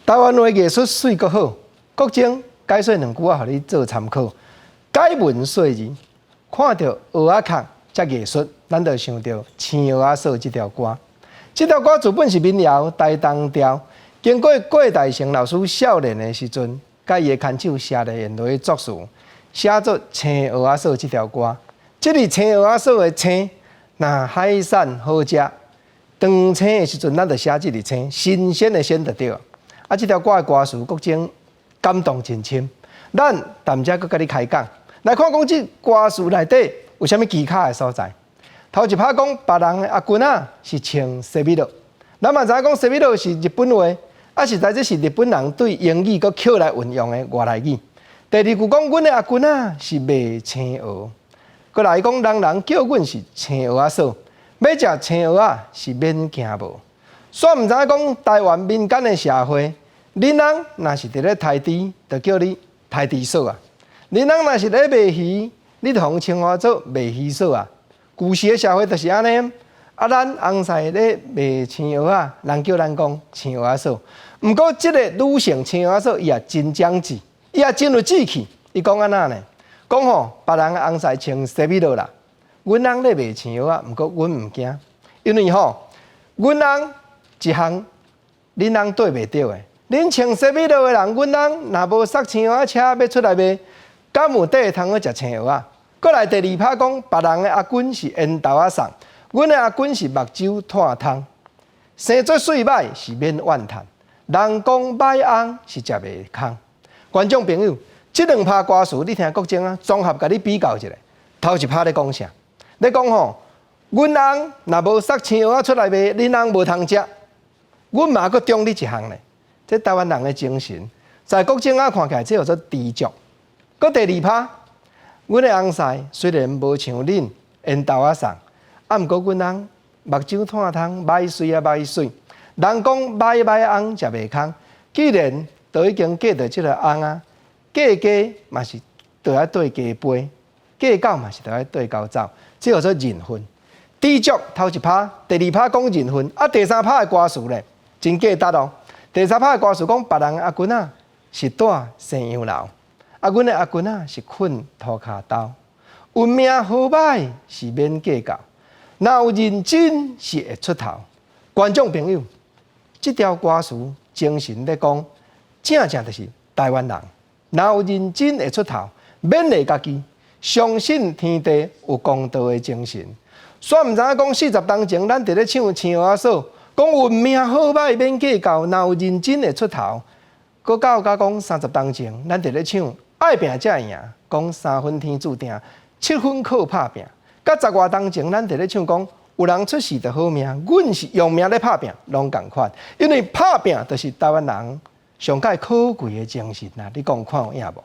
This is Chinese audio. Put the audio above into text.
台湾话艺术水阁好，国情解说两句啊，互你做参考。解文说字，看到蚵仔壳才艺术，咱就想到青蚵仔嫂这条歌。这条歌自本是民谣台东调，经过郭大成老师少年的时阵，甲伊的牵手写来演落作词，写作《青蚵仔嫂》这条歌。这里青蚵仔嫂的青，那海产好食，长青的时阵，咱就写这里青，新鲜的鲜就对。啊，这条歌的歌词国情感动真深，咱淡遮搁甲你开讲，来看讲这歌词内底有啥物技巧的所在。头一趴讲别人的阿君啊是穿西米露，咱嘛知影讲西米露是日本话，啊实在这是日本人对英语搁捡来运用的外来语。第二句讲阮的阿君啊是卖青蚵，搁来讲人叫阮是青蚵仔嫂，要食青蚵仔是免惊无。煞毋知影讲台湾民间的社会，恁人若是伫咧台猪，就叫你台猪嫂啊；恁人若是咧卖鱼，你就互称呼做卖鱼嫂啊。旧时的社会就是安尼，啊，咱翁婿咧卖青蚵仔，人叫咱讲青蚵仔嫂。毋过，即个女性青蚵仔嫂，伊也真讲志，伊也真有志气。伊讲安那呢？讲吼，别人翁婿穿西米露啦，阮人咧卖青蚵仔，毋过阮毋惊，因为吼，阮人一项恁人对袂着的。恁穿西米露的人，阮人若无塞青蚵仔车要出来卖，敢有底通去食青蚵仔？过来第二趴讲，别人的阿君是烟豆仔送，阮的阿君是目睭炭汤，生做水歹是免怨叹，人讲歹翁是食袂空。观众朋友，这两趴歌词你听国情啊，综合甲你比较一下。头一趴咧讲啥？咧讲吼，阮翁若无塞青蚵仔出来卖，恁翁无通食。阮嘛阁中你一项咧，这台湾人的精神，在国情啊看起来，这叫做知足。搁第二趴。阮的翁婿虽然无像恁烟豆仔送，啊，毋过阮翁目睭炭汤，歹水啊歹水。人讲歹翁食袂空，既然都已经嫁到即个翁啊，嫁家嘛是都要对家陪，嫁狗嘛是都要对狗走，这叫做人分。知足头一趴，第二趴讲人分，啊，第三趴的歌词咧真简单哦。第三趴的歌词讲别人阿君啊是住西洋楼。啊，阮的阿君啊是困涂骹兜，运命好歹是免计较，若有认真是会出头。观众朋友，这条歌词精神咧讲，正就是台湾人，若有认真会出头，勉励家己，相信天地有公道的精神。煞毋知影讲40当前，咱伫咧唱《青蚵仔嫂》，讲运命好歹免计较，若有认真会出头。搁到甲讲30当前，咱伫咧唱。爱拼才会赢，讲3分天注定，7分靠拍拼。甲10外当前，咱伫咧唱讲，有人出世就好命，阮是用命咧拍拼，拢共款。因为拍拼就是台湾人上界可贵的精神啊！你讲看有影无？